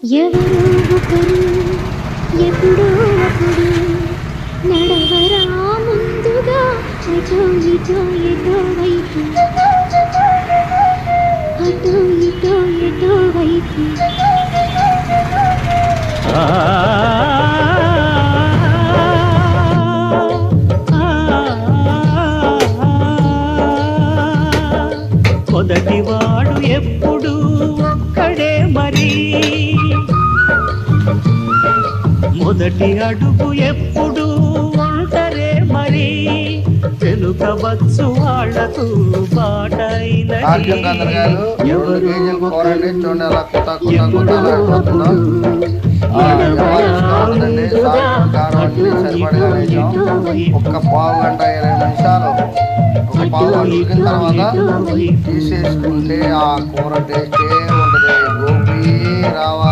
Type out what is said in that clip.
ఎవరో ఒకరు ఎప్పుడో అప్పుడు నడవరా ముందుగా అటో ఇటో ఎటో వైపు అటో ఇటో ఎటో వైపు మొదటివాడు ఎప్పుడు ఒక్కడే మరి, మొదటి అడుగు ఎప్పుడు ఒంటరే మరి, వెనుకవచ్చు వాళ్లకు బాటైనది ఎవరు ఒక్క పావు గంట 20 నిమిషాలు ఒక పావు గంట ఉడికిన తర్వాత తీసేసుకుంటే ఆ కూర టేస్టే ఉంటుంది. గోపి రావాలి.